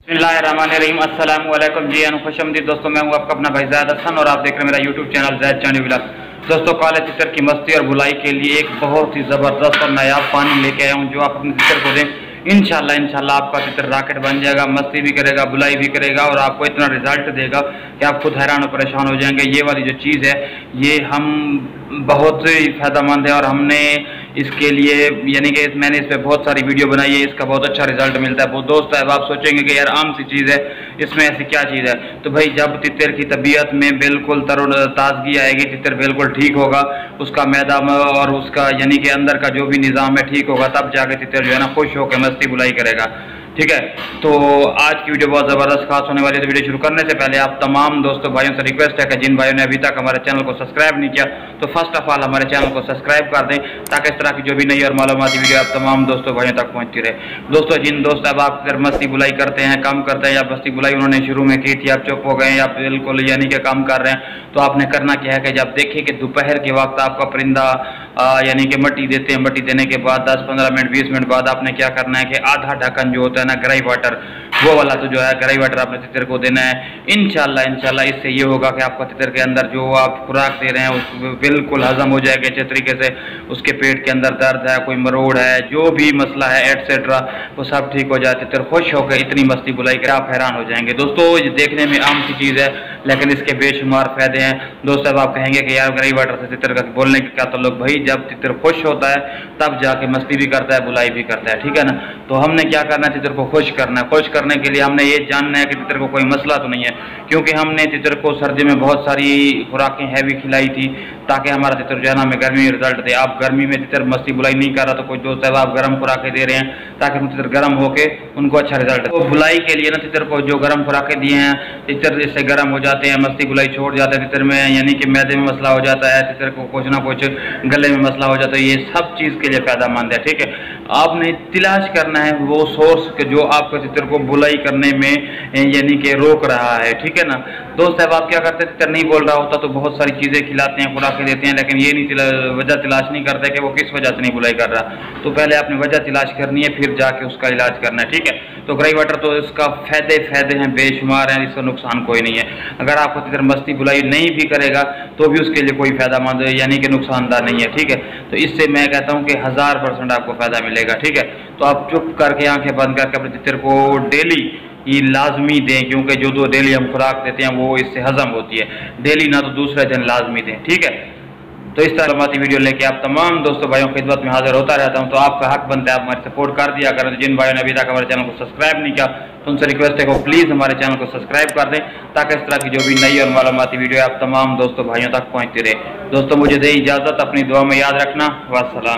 बिस्मिल्लाहिर्रहमानिर्रहीम। अस्सलाम वालेकुम जी खुशमदीद दोस्तों, मैं हूँ आपका अपना भाई ज़ैद हसन और आप देख रहे हैं मेरा यूट्यूब चैनल ज़ैद चांदी व्लॉग। दोस्तों, काले तितर की मस्ती और बुलाई के लिए एक बहुत ही ज़बरदस्त और नायाब पानी लेके आया हूँ जो आप अपने तितर को दें। इंशाल्लाह आपका तितर रॉकेट बन जाएगा, मस्ती भी करेगा, बुलाई भी करेगा और आपको इतना रिजल्ट देगा कि आप खुद हैरान और परेशान हो जाएंगे। ये वाली जो चीज़ है ये हम बहुत ही फ़ायदेमंद है और हमने इसके लिए यानी कि मैंने इस पर बहुत सारी वीडियो बनाई है, इसका बहुत अच्छा रिजल्ट मिलता है। बहुत दोस्त साहब आप सोचेंगे कि यार आम सी चीज़ है, इसमें ऐसी क्या चीज़ है। तो भाई जब तितर की तबीयत में बिल्कुल ताजगी आएगी, तितर बिल्कुल ठीक होगा, उसका मैदा और उसका यानी कि अंदर का जो भी निज़ाम है ठीक होगा, तब जाके तितर जो है ना खुश होकर मस्ती बुलाई करेगा। ठीक है, तो आज की वीडियो बहुत ज़बरदस्त खास होने वाली है। तो वीडियो शुरू करने से पहले आप तमाम दोस्तों भाइयों से रिक्वेस्ट है कि जिन भाइयों ने अभी तक हमारे चैनल को सब्सक्राइब नहीं किया तो फर्स्ट ऑफ ऑल हमारे चैनल को सब्सक्राइब कर दें ताकि इस तरह की जो भी नई और मालूमाती वीडियो आप तमाम दोस्तों भाइयों तक पहुँचती रहे। दोस्तों, जिन दोस्त अब आप अगर मस्ती बुलाई करते हैं, काम करते हैं या मस्ती बुलाई उन्होंने शुरू में की थी, आप चुप हो गए या बिल्कुल यानी कि काम कर रहे हैं, तो आपने करना क्या है कि जब देखें कि दोपहर के वक्त आपका परिंदा यानी कि मट्टी देते हैं, मट्टी देने के बाद 10-15 मिनट 20 मिनट बाद आपने क्या करना है कि आधा ढक्कन जो होता है ना ग्राई वाटर, वो वाला तो जो है ग्राई वाटर आपने तितर को देना है। इंशाल्लाह इससे ये होगा कि आपका तितर के अंदर जो आप खुराक दे रहे हैं उसको बिल्कुल हजम हो जाएगा अच्छे तरीके से। उसके पेट के अंदर दर्द है, कोई मरोड़ है, जो भी मसला है एटसेट्रा, वो सब ठीक हो जाए। तितर खुश होकर इतनी मस्ती बुलाई कर आप हैरान हो जाएंगे। दोस्तों, ये देखने में आम सी चीज़ है लेकिन इसके बेशुमार फायदे हैं। दोस्तों, अब आप कहेंगे कि यार ग्राई वाटर से तितर का बोलने का क्या ताल्लुक। भाई जब तितर खुश होता है तब जाके मस्ती भी करता है, बुलाई भी करता है, ठीक है ना। तो हमने क्या करना है, तितर को खुश करना है। खुश करने के लिए हमने ये जानना है कि तितर को कोई मसला तो नहीं है, क्योंकि हमने तितर को सर्दी में बहुत सारी खुराकें हैवी खिलाई थी ताकि हमारा तितर जो है ना हमें गर्मी में रिजल्ट दे। आप गर्मी में तितर मस्ती बुलाई नहीं कर रहा तो कोई दोस्त है आप गर्म खुराकें दे रहे हैं ताकि हम तितर गर्म होके उनको अच्छा रिजल्ट। तो बुलाई के लिए ना तितर को जो गर्म खुराकें दिए हैं, तितर इससे गर्म हो जाते हैं, मस्ती बुलाई छोड़ जाते हैं तितर में, यानी कि मैदे में मसला हो जाता है, तितर को कुछ ना कुछ गले में मसला हो जाता है, ये सब चीज़ के लिए फ़ायदेमंद है। ठीक है, आपने तलाश करना है वो सोर्स जो आपके तितर को बुलाई करने में यानी कि रोक रहा है। ठीक है ना दोस्त साहब, आप क्या करते हैं, तितर नहीं बोल रहा होता तो बहुत सारी चीज़ें खिलाते हैं, खुराकें देते हैं, लेकिन ये नहीं वजह तलाश नहीं करते कि वो किस वजह से नहीं बुलाई कर रहा। तो पहले आपने वजह तलाश करनी है, फिर जाके उसका इलाज करना है। ठीक है, तो ग्राई वाटर तो इसका फ़ायदे हैं, बेशुमार हैं, इसका नुकसान कोई नहीं है। अगर आपको तितर मस्ती बुलाई नहीं भी करेगा तो भी उसके लिए कोई फ़ायदेमंद यानी कि नुकसानदार नहीं है। ठीक है, तो इससे मैं कहता हूँ कि 1000% आपको फ़ायदा मिलेगा। ठीक है, तो आप चुप करके आंखें बंद करके अपने तितर को डेली ये लाजमी दें, क्योंकि जो डेली हम खुराक देते हैं वो इससे हजम होती है। डेली ना तो दूसरे दिन लाजमी दें। ठीक है, तो इस तरह मालूमाती वीडियो लेके आप तमाम दोस्तों भाइयों की खिदमत में हाजिर होता रहता हूँ। तो आपका हक बनता है आप हमारे सपोर्ट कर दिया करें। जिन भाइयों ने अभी तक हमारे चैनल को सब्सक्राइब नहीं किया तो उनसे रिक्वेस्ट है कि प्लीज़ हमारे चैनल को सब्सक्राइब कर दें ताकि इस तरह की जो भी नई और मालूमाती वीडियो आप तमाम दोस्तों भाइयों तक पहुँचती रहे। दोस्तों, मुझे दे इजाज़त, अपनी दुआ में याद रखना। वस्सलाम।